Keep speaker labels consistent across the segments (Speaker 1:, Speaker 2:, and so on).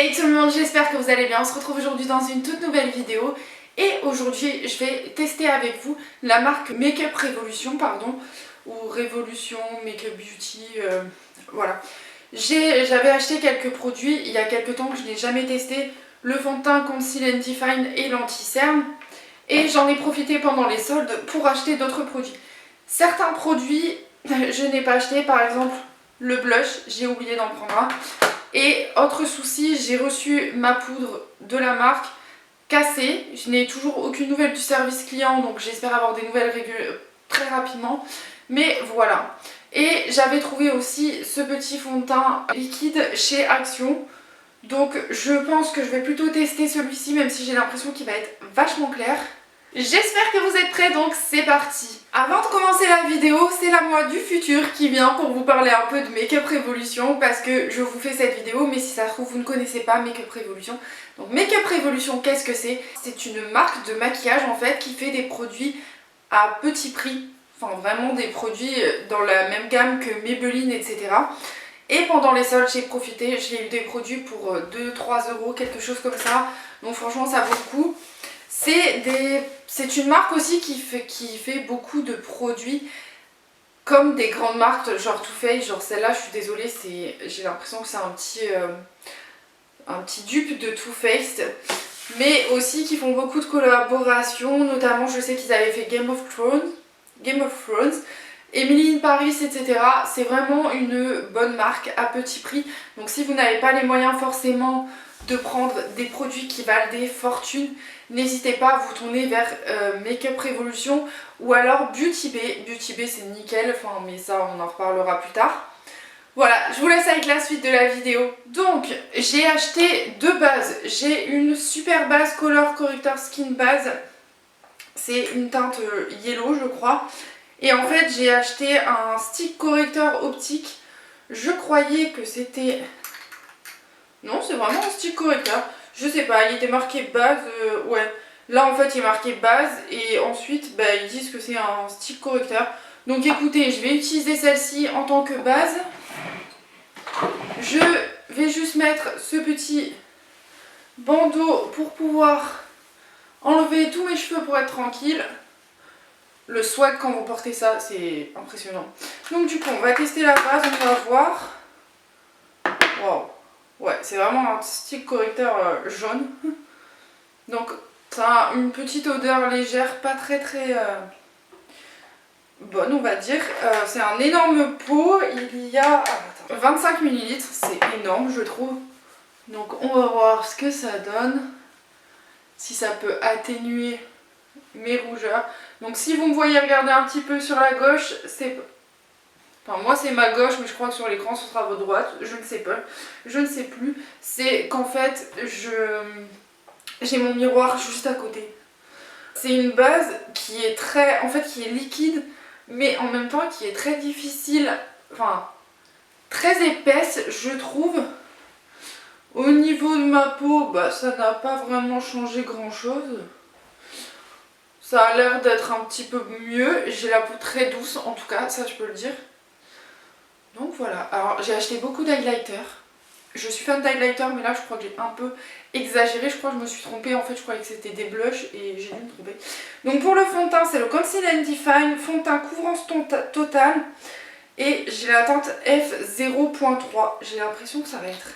Speaker 1: Hey tout le monde, j'espère que vous allez bien. On se retrouve aujourd'hui dans une toute nouvelle vidéo. Et aujourd'hui, je vais tester avec vous la marque Makeup Revolution, ou Revolution Makeup Beauty, voilà. J'avais acheté quelques produits il y a quelques temps que je n'ai jamais testé. Le fond de teint Conceal and Define et l'anti-cerne. Et j'en ai profité pendant les soldes pour acheter d'autres produits. Certains produits, je n'ai pas acheté, par exemple le blush, j'ai oublié d'en prendre un. Et autre souci, j'ai reçu ma poudre de la marque cassée. Je n'ai toujours aucune nouvelle du service client, donc j'espère avoir des nouvelles très rapidement. Mais voilà. Et j'avais trouvé aussi ce petit fond de teint liquide chez Action. Donc je pense que je vais plutôt tester celui-ci, même si j'ai l'impression qu'il va être vachement clair. J'espère que vous êtes prêts, donc c'est parti. Avant de commencer la vidéo, c'est la moi du futur qui vient pour vous parler un peu de Makeup Revolution, parce que je vous fais cette vidéo, mais si ça se trouve vous ne connaissez pas Makeup Revolution. Donc Makeup Revolution, qu'est-ce que c'est? C'est une marque de maquillage en fait qui fait des produits à petit prix, enfin vraiment des produits dans la même gamme que Maybelline, etc. Et pendant les soldes, j'ai profité, j'ai eu des produits pour 2-3 euros, quelque chose comme ça. Donc franchement ça vaut le coup. C'est une marque aussi qui fait beaucoup de produits comme des grandes marques, genre Too Faced, genre celle-là, je suis désolée, j'ai l'impression que c'est un petit dupe de Too Faced. Mais aussi qui font beaucoup de collaborations, notamment je sais qu'ils avaient fait Game of Thrones, Emily in Paris, etc. C'est vraiment une bonne marque à petit prix. Donc si vous n'avez pas les moyens forcément de prendre des produits qui valent des fortunes, n'hésitez pas à vous tourner vers Makeup Revolution ou alors Beauty Bay. Beauty Bay c'est nickel, enfin mais ça on en reparlera plus tard. Voilà, je vous laisse avec la suite de la vidéo. Donc j'ai acheté deux bases. J'ai une super base Color Corrector Skin Base. C'est une teinte yellow je crois. Et en fait j'ai acheté un stick correcteur optique. Je croyais que c'était... Non, c'est vraiment un stick correcteur. Je sais pas, il était marqué base, ouais. Là en fait il est marqué base et ensuite bah, ils disent que c'est un stick correcteur. Donc écoutez, je vais utiliser celle-ci en tant que base. Je vais juste mettre ce petit bandeau pour pouvoir enlever tous mes cheveux pour être tranquille. Le swag quand vous portez ça, c'est impressionnant. Donc du coup on va tester la base, on va voir. Waouh. Ouais, c'est vraiment un stick correcteur jaune. Donc ça a une petite odeur légère, pas très bonne on va dire. C'est un énorme pot, il y a 25 ml, c'est énorme je trouve. Donc on va voir ce que ça donne, si ça peut atténuer mes rougeurs. Donc si vous me voyez regarder un petit peu sur la gauche, c'est... Enfin moi c'est ma gauche mais je crois que sur l'écran ce sera votre droite, je ne sais pas, je ne sais plus. C'est qu'en fait j'ai mon miroir juste à côté. C'est une base qui est qui est liquide mais en même temps qui est très difficile, enfin très épaisse je trouve. Au niveau de ma peau, bah ça n'a pas vraiment changé grand chose. Ça a l'air d'être un petit peu mieux, j'ai la peau très douce en tout cas, ça je peux le dire. Donc voilà, alors j'ai acheté beaucoup d'highlighter. Je suis fan d'highlighter mais là je crois que j'ai un peu exagéré, je crois que je me suis trompée, en fait je croyais que c'était des blushs et j'ai dû me tromper. Donc pour le fond de teint c'est le Conceal and Define, fond de teint couvrance totale et j'ai la teinte F0.3, j'ai l'impression que ça va être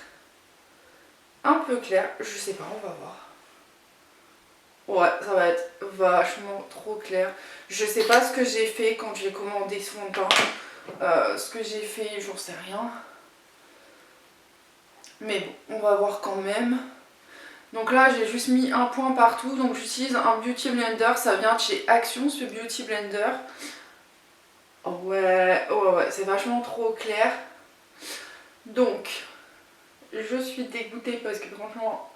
Speaker 1: un peu clair, je sais pas, on va voir. Ouais, ça va être vachement trop clair. Je sais pas ce que j'ai fait quand j'ai commandé ce fond de teint, ce que j'ai fait j'en sais rien. Mais bon, on va voir quand même. Donc là j'ai juste mis un point partout, donc j'utilise un Beauty Blender, ça vient de chez Action ce Beauty Blender. Ouais, c'est vachement trop clair. Donc, je suis dégoûtée parce que franchement,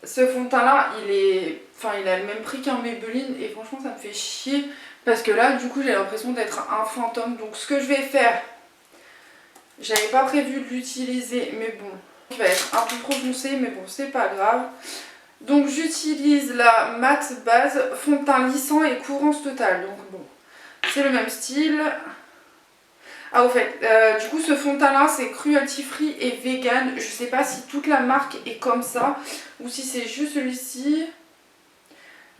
Speaker 1: ce fond de teint là, il a le même prix qu'un Maybelline et franchement ça me fait chier. Parce que là du coup j'ai l'impression d'être un fantôme. Donc ce que je vais faire, j'avais pas prévu de l'utiliser mais bon, il va être un peu trop foncé mais bon c'est pas grave. Donc j'utilise la matte base, fond de teint lissant et courance totale. Donc bon, c'est le même style. Ah, au fait, du coup, ce fond de teint là, c'est cruelty free et vegan. Je sais pas si toute la marque est comme ça ou si c'est juste celui-ci.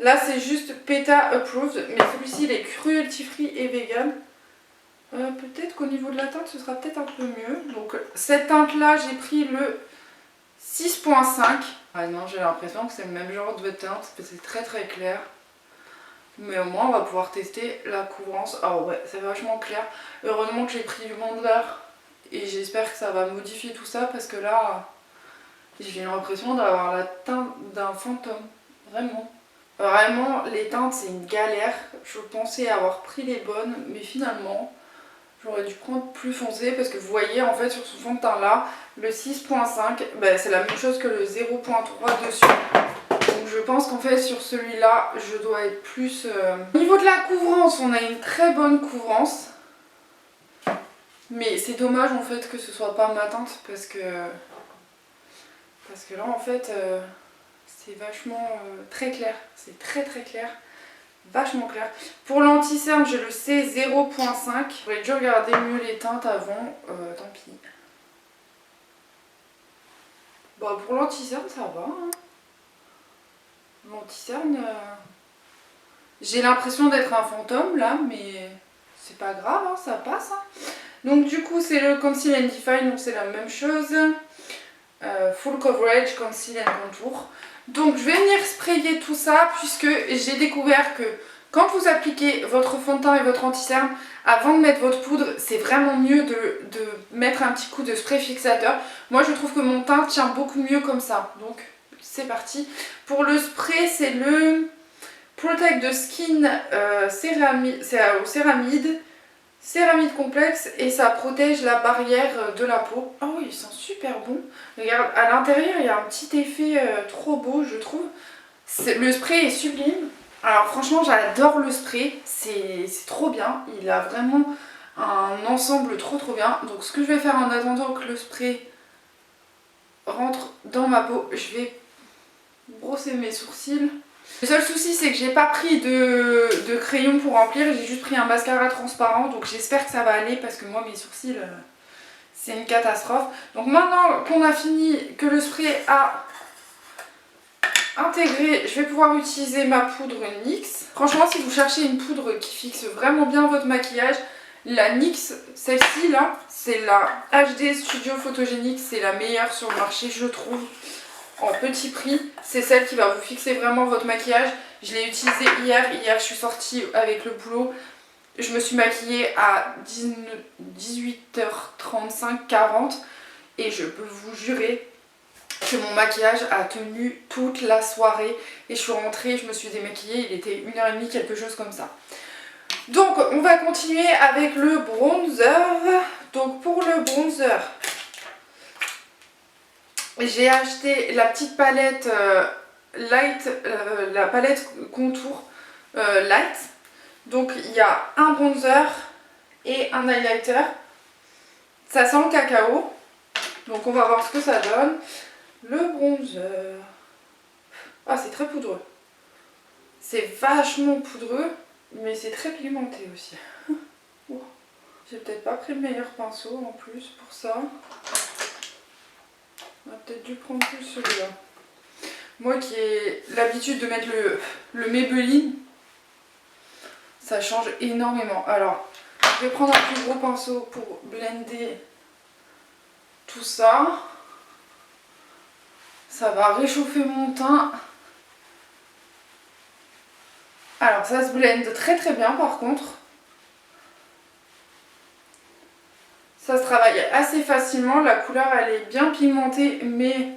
Speaker 1: Là, c'est juste PETA approved, mais celui-ci, il est cruelty free et vegan. Peut-être qu'au niveau de la teinte, ce sera peut-être un peu mieux. Donc, cette teinte là, j'ai pris le 6.5. Ah non, j'ai l'impression que c'est le même genre de teinte, parce que c'est très très clair. Mais au moins on va pouvoir tester la couvrance. Ah ouais, c'est vachement clair. Heureusement que j'ai pris du bronzer. Et j'espère que ça va modifier tout ça parce que là, j'ai l'impression d'avoir la teinte d'un fantôme. Vraiment. Vraiment, les teintes c'est une galère. Je pensais avoir pris les bonnes, mais finalement, j'aurais dû prendre plus foncé parce que vous voyez en fait sur ce fond de teint là, le 6.5, bah, c'est la même chose que le 0.3 dessus. Donc je pense qu'en fait sur celui-là, je dois être plus... Au niveau de la couvrance, on a une très bonne couvrance. Mais c'est dommage en fait que ce soit pas ma teinte parce que là en fait c'est vachement très clair. C'est très très clair. Vachement clair. Pour l'anti-cerne, j'ai le C 0.5. J'aurais dû regarder mieux les teintes avant. Tant pis. Bon, pour l'anti-cerne, ça va. Hein. L'anti-cerne, j'ai l'impression d'être un fantôme là, mais c'est pas grave, hein, ça passe. Hein. Donc du coup, c'est le Conceal and Define, donc c'est la même chose. Full Coverage, Conceal and Contour. Donc je vais venir sprayer tout ça puisque j'ai découvert que quand vous appliquez votre fond de teint et votre anti-cerne, avant de mettre votre poudre, c'est vraiment mieux de mettre un petit coup de spray fixateur. Moi je trouve que mon teint tient beaucoup mieux comme ça. Donc c'est parti. Pour le spray, c'est le Protect the Skin céramide complexe et ça protège la barrière de la peau. Oh oui, ils sont super bons. Regarde, à l'intérieur, il y a un petit effet trop beau, je trouve. Le spray est sublime. Alors franchement, j'adore le spray. C'est trop bien. Il a vraiment un ensemble trop bien. Donc ce que je vais faire en attendant que le spray rentre dans ma peau, je vais brosser mes sourcils. Le seul souci c'est que j'ai pas pris de crayon pour remplir, j'ai juste pris un mascara transparent, donc j'espère que ça va aller parce que moi mes sourcils c'est une catastrophe. Donc maintenant qu'on a fini, que le spray a intégré, je vais pouvoir utiliser ma poudre NYX. Franchement si vous cherchez une poudre qui fixe vraiment bien votre maquillage, la NYX, celle-ci là, c'est la HD Studio Photogenic, c'est la meilleure sur le marché je trouve. En petit prix, c'est celle qui va vous fixer vraiment votre maquillage. Je l'ai utilisée hier je suis sortie avec le boulot. Je me suis maquillée à 18h35, 40 et je peux vous jurer que mon maquillage a tenu toute la soirée. Et je suis rentrée, je me suis démaquillée, il était 1h30, quelque chose comme ça. Donc on va continuer avec le bronzer. Donc pour le bronzer, j'ai acheté la petite palette light, la palette contour light. Donc il y a un bronzer et un highlighter. Ça sent le cacao. Donc on va voir ce que ça donne. Le bronzer. Ah, c'est très poudreux. C'est vachement poudreux, mais c'est très pigmenté aussi. J'ai peut-être pas pris le meilleur pinceau en plus pour ça. On a peut-être dû prendre plus celui-là. Moi qui ai l'habitude de mettre le Maybelline, ça change énormément. Alors, je vais prendre un plus gros pinceau pour blender tout ça. Ça va réchauffer mon teint. Alors, ça se blende très très bien par contre. Ça se travaille assez facilement. La couleur, elle est bien pigmentée, mais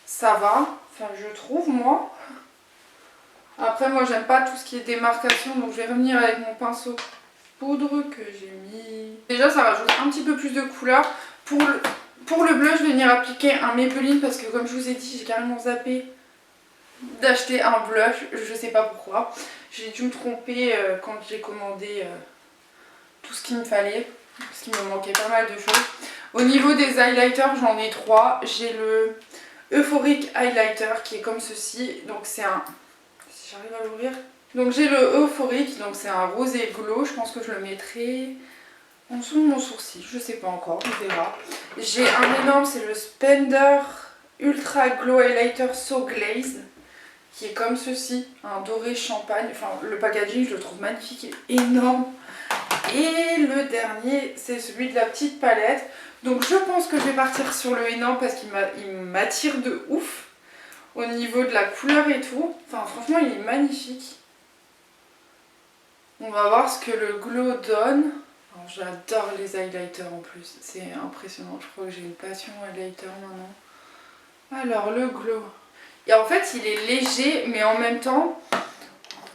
Speaker 1: ça va. Enfin, je trouve, moi. Après, moi, j'aime pas tout ce qui est démarcation, donc je vais revenir avec mon pinceau poudre que j'ai mis. Déjà, ça rajoute un petit peu plus de couleur. Pour le bleu, je vais venir appliquer un Maybelline parce que, comme je vous ai dit, j'ai carrément zappé d'acheter un blush. Je sais pas pourquoi. J'ai dû me tromper quand j'ai commandé tout ce qu'il me fallait, parce qu'il me manquait pas mal de choses. Au niveau des highlighters, j'en ai 3. J'ai le Euphoric Highlighter qui est comme ceci. Donc c'est un... Si j'arrive à l'ouvrir. Donc j'ai le Euphoric, donc c'est un rosé glow. Je pense que je le mettrai en dessous de mon sourcil, je sais pas encore, on verra. J'ai un énorme, c'est le Spender Ultra Glow Highlighter So Glaze, qui est comme ceci, un doré champagne. Enfin, le packaging, je le trouve magnifique et énorme. Et le dernier, c'est celui de la petite palette. Donc je pense que je vais partir sur le énorme parce qu'il m'attire de ouf au niveau de la couleur et tout. Enfin, franchement, il est magnifique. On va voir ce que le glow donne. J'adore les highlighters en plus, c'est impressionnant. Je crois que j'ai une passion highlighter maintenant. Alors, le glow. Et en fait, il est léger, mais en même temps,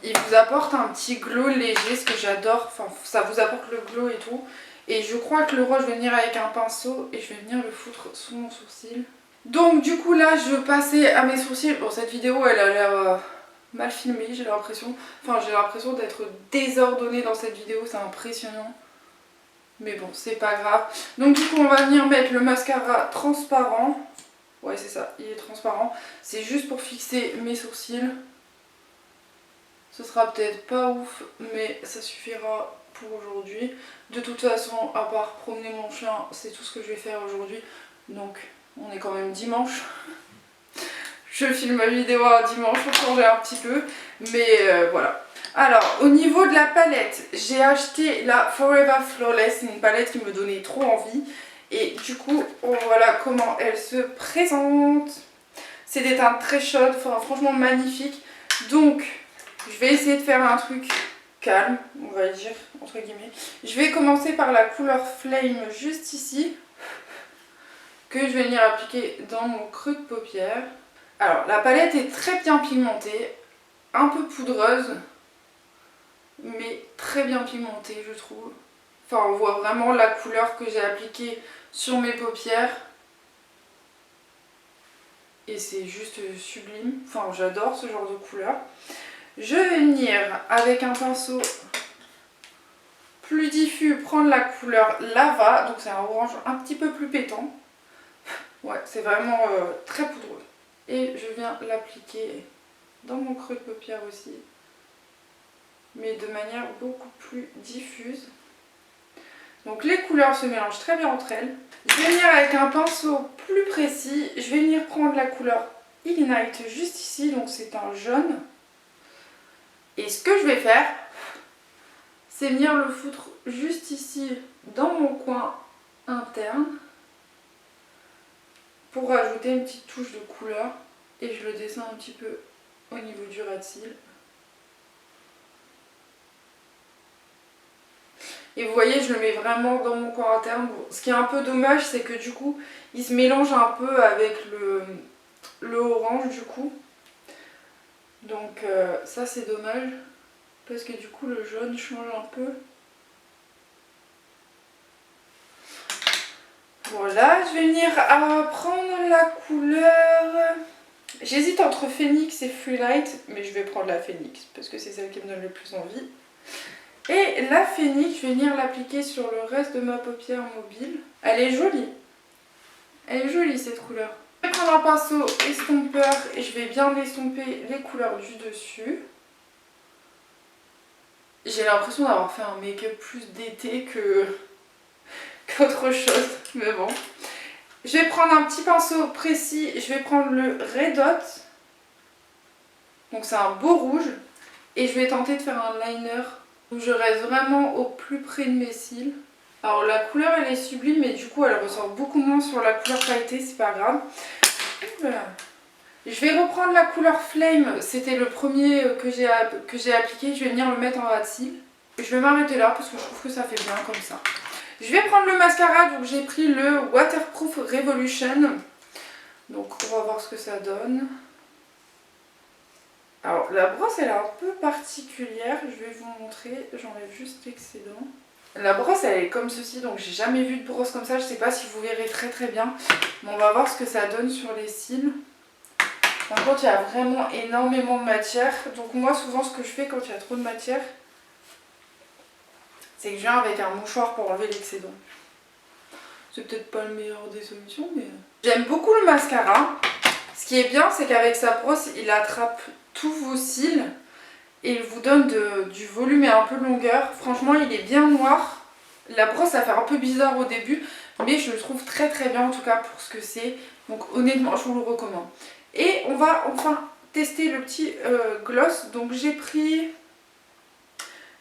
Speaker 1: il vous apporte un petit glow léger, ce que j'adore. Enfin, ça vous apporte le glow et tout. Et je crois que le rose, je vais venir avec un pinceau et je vais venir le foutre sous mon sourcil. Donc, du coup, là, je passais à mes sourcils. Bon, cette vidéo, elle a l'air mal filmée, j'ai l'impression. Enfin, j'ai l'impression d'être désordonnée dans cette vidéo, c'est impressionnant. Mais bon, c'est pas grave. Donc, du coup, on va venir mettre le mascara transparent. Ouais, c'est ça, il est transparent. C'est juste pour fixer mes sourcils. Ce sera peut-être pas ouf, mais ça suffira pour aujourd'hui. De toute façon, à part promener mon chien, c'est tout ce que je vais faire aujourd'hui. Donc, on est quand même dimanche. Je filme ma vidéo un dimanche pour changer un petit peu. Mais voilà. Alors, au niveau de la palette, j'ai acheté la Forever Flawless. C'est une palette qui me donnait trop envie. Et du coup, voilà comment elle se présente. C'est des teintes très chaudes, enfin, franchement magnifique. Donc, je vais essayer de faire un truc calme, on va dire, entre guillemets. Je vais commencer par la couleur Flame juste ici, que je vais venir appliquer dans mon creux de paupière. Alors, la palette est très bien pigmentée, un peu poudreuse, mais très bien pigmentée, je trouve. Enfin, on voit vraiment la couleur que j'ai appliquée sur mes paupières. Et c'est juste sublime. Enfin, j'adore ce genre de couleur. Je vais venir avec un pinceau plus diffus prendre la couleur Lava. Donc c'est un orange un petit peu plus pétant. Ouais, c'est vraiment très poudreux. Et je viens l'appliquer dans mon creux de paupière aussi. Mais de manière beaucoup plus diffuse. Donc les couleurs se mélangent très bien entre elles. Je vais venir avec un pinceau plus précis. Je vais venir prendre la couleur Ignite juste ici. Donc c'est un jaune. Et ce que je vais faire, c'est venir le foutre juste ici dans mon coin interne. Pour rajouter une petite touche de couleur. Et je le descends un petit peu au niveau du ras de cils. Et vous voyez, je le mets vraiment dans mon coin interne. Bon, ce qui est un peu dommage, c'est que du coup, il se mélange un peu avec le orange du coup. Donc ça c'est dommage. Parce que du coup, le jaune change un peu. Voilà, je vais venir à prendre la couleur... J'hésite entre Phoenix et Freelight, mais je vais prendre la Phoenix parce que c'est celle qui me donne le plus envie. Et la Phoenix, je vais venir l'appliquer sur le reste de ma paupière mobile. Elle est jolie. Elle est jolie cette couleur. Je vais prendre un pinceau estompeur et je vais bien estomper les couleurs du dessus. J'ai l'impression d'avoir fait un make-up plus d'été qu'autre chose, mais bon. Je vais prendre un petit pinceau précis, je vais prendre le Red Dot. Donc c'est un beau rouge. Et je vais tenter de faire un liner où je reste vraiment au plus près de mes cils. Alors la couleur elle est sublime, mais du coup elle ressort beaucoup moins sur la couleur pailletée, c'est pas grave. Voilà. Je vais reprendre la couleur Flame, c'était le premier que j'ai appliqué. Je vais venir le mettre en ras de cils. Je vais m'arrêter là parce que je trouve que ça fait bien comme ça. Je vais prendre le mascara, donc j'ai pris le Waterproof Revolution. Donc on va voir ce que ça donne. Alors la brosse elle est un peu particulière, je vais vous montrer, j'enlève juste l'excédent. La brosse elle est comme ceci, donc j'ai jamais vu de brosse comme ça, je sais pas si vous verrez très bien. Mais on va voir ce que ça donne sur les cils. Par contre il y a vraiment énormément de matière, donc moi souvent ce que je fais quand il y a trop de matière, c'est que je viens avec un mouchoir pour enlever l'excédent. C'est peut-être pas le meilleur des solutions, mais... J'aime beaucoup le mascara. Ce qui est bien, c'est qu'avec sa brosse, il attrape tous vos cils et il vous donne du volume et un peu de longueur. Franchement, il est bien noir. La brosse ça fait un peu bizarre au début, mais je le trouve très très bien en tout cas pour ce que c'est. Donc honnêtement je vous le recommande. Et on va enfin tester le petit gloss. Donc j'ai pris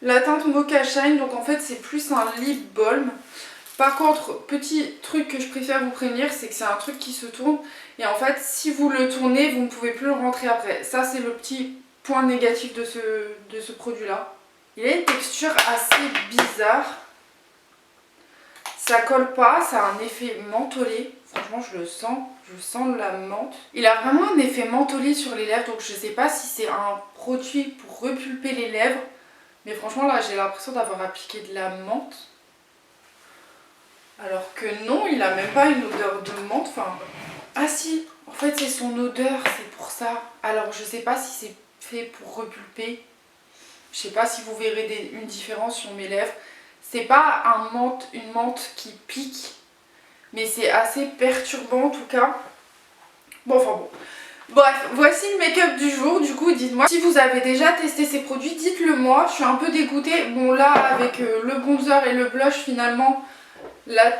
Speaker 1: la teinte Mocha Shine. Donc en fait c'est plus un lip balm. Par contre, petit truc que je préfère vous prévenir, c'est que c'est un truc qui se tourne. Et en fait si vous le tournez, vous ne pouvez plus le rentrer après. Ça c'est le petit point négatif de ce produit là. Il a une texture assez bizarre. Ça colle pas, ça a un effet mentholé. Franchement, je le sens, je sens la menthe. Il a vraiment un effet mentholé sur les lèvres, donc je sais pas si c'est un produit pour repulper les lèvres. Mais franchement, là, j'ai l'impression d'avoir appliqué de la menthe. Alors que non, il a même pas une odeur de menthe. Enfin, ah si, en fait, c'est son odeur, c'est pour ça. Alors, je sais pas si c'est fait pour repulper. Je sais pas si vous verrez une différence sur mes lèvres. C'est pas une menthe qui pique, mais c'est assez perturbant en tout cas. Bon, enfin bon. Bref, voici le make-up du jour. Du coup, dites-moi si vous avez déjà testé ces produits, dites-le moi. Je suis un peu dégoûtée. Bon, là, avec le bronzer et le blush, finalement, la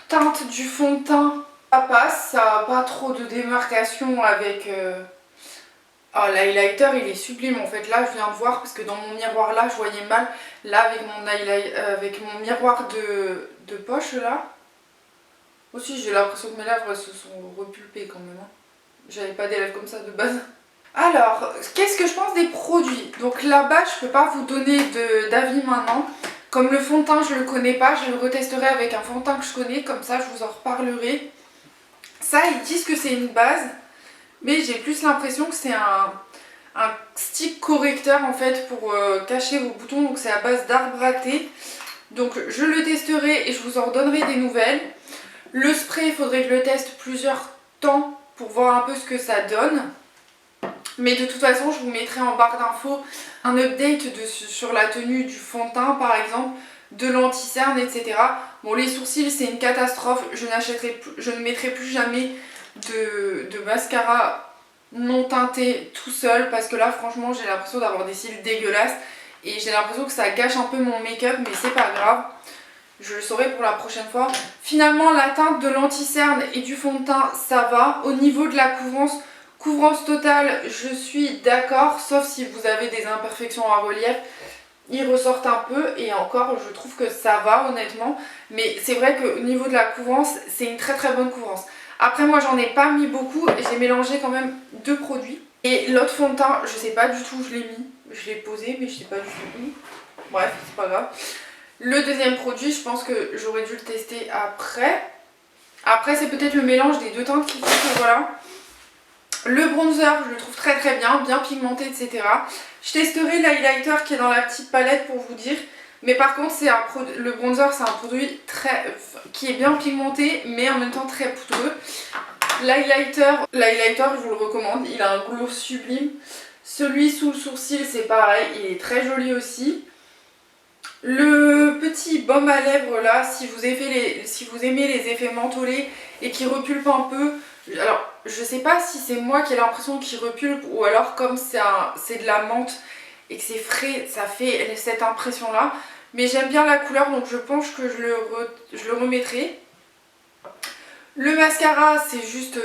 Speaker 1: teinte du fond de teint, ça passe. Ça n'a pas trop de démarcation avec... Ah, l'highlighter il est sublime en fait. Là je viens de voir parce que dans mon miroir là je voyais mal. Là avec mon miroir de poche là. Aussi j'ai l'impression que mes lèvres se sont repulpées quand même. Hein. J'avais pas des lèvres comme ça de base. Alors qu'est-ce que je pense des produits? Donc là-bas je peux pas vous donner d'avis maintenant. Comme le fond de teint je le connais pas, je le retesterai avec un fond de teint que je connais. Comme ça je vous en reparlerai. Ça ils disent que c'est une base. Mais j'ai plus l'impression que c'est un stick correcteur en fait pour cacher vos boutons. Donc c'est à base d'arbre à thé. Donc je le testerai et je vous en redonnerai des nouvelles. Le spray, il faudrait que je le teste plusieurs temps pour voir un peu ce que ça donne. Mais de toute façon, je vous mettrai en barre d'infos un update sur la tenue du fond de teint par exemple, de l'anti-cerne, etc. Bon, les sourcils, c'est une catastrophe. Je ne mettrai plus jamais de mascara non teinté tout seul parce que là franchement j'ai l'impression d'avoir des cils dégueulasses et j'ai l'impression que ça gâche un peu mon make-up, mais c'est pas grave, je le saurai pour la prochaine fois. Finalement la teinte de l'anti-cerne et du fond de teint ça va. Au niveau de la couvrance totale je suis d'accord, sauf si vous avez des imperfections en relief, ils ressortent un peu et encore je trouve que ça va honnêtement, mais c'est vrai qu'au niveau de la couvrance c'est une très très bonne couvrance. Après moi j'en ai pas mis beaucoup, j'ai mélangé quand même deux produits. Et l'autre fond de teint, je sais pas du tout où je l'ai mis. Je l'ai posé mais je sais pas du tout où. Bref, c'est pas grave. Le deuxième produit, je pense que j'aurais dû le tester après. Après c'est peut-être le mélange des deux teintes qui fait que voilà. Le bronzer, je le trouve très très bien, bien pigmenté, etc. Je testerai l'highlighter qui est dans la petite palette pour vous dire. Mais par contre, le bronzer, c'est un produit qui est bien pigmenté, mais en même temps très poudreux. L'highlighter, je vous le recommande, il a un glow sublime. Celui sous le sourcil, c'est pareil, il est très joli aussi. Le petit baume à lèvres là, si vous aimez les effets mentholés et qui repulpent un peu, alors je sais pas si c'est moi qui ai l'impression qu'il repulpe ou alors comme c'est de la menthe et que c'est frais, ça fait cette impression là. Mais j'aime bien la couleur donc je pense que je le remettrai. Le mascara c'est juste,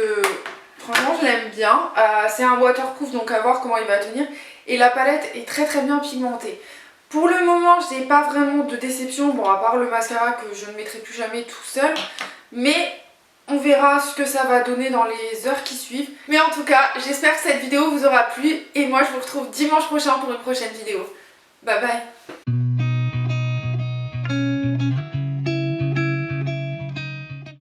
Speaker 1: franchement je l'aime bien. C'est un waterproof donc à voir comment il va tenir. Et la palette est très très bien pigmentée. Pour le moment je n'ai pas vraiment de déception, bon à part le mascara que je ne mettrai plus jamais tout seul. Mais on verra ce que ça va donner dans les heures qui suivent. Mais en tout cas, j'espère que cette vidéo vous aura plu. Et moi, je vous retrouve dimanche prochain pour une prochaine vidéo. Bye bye!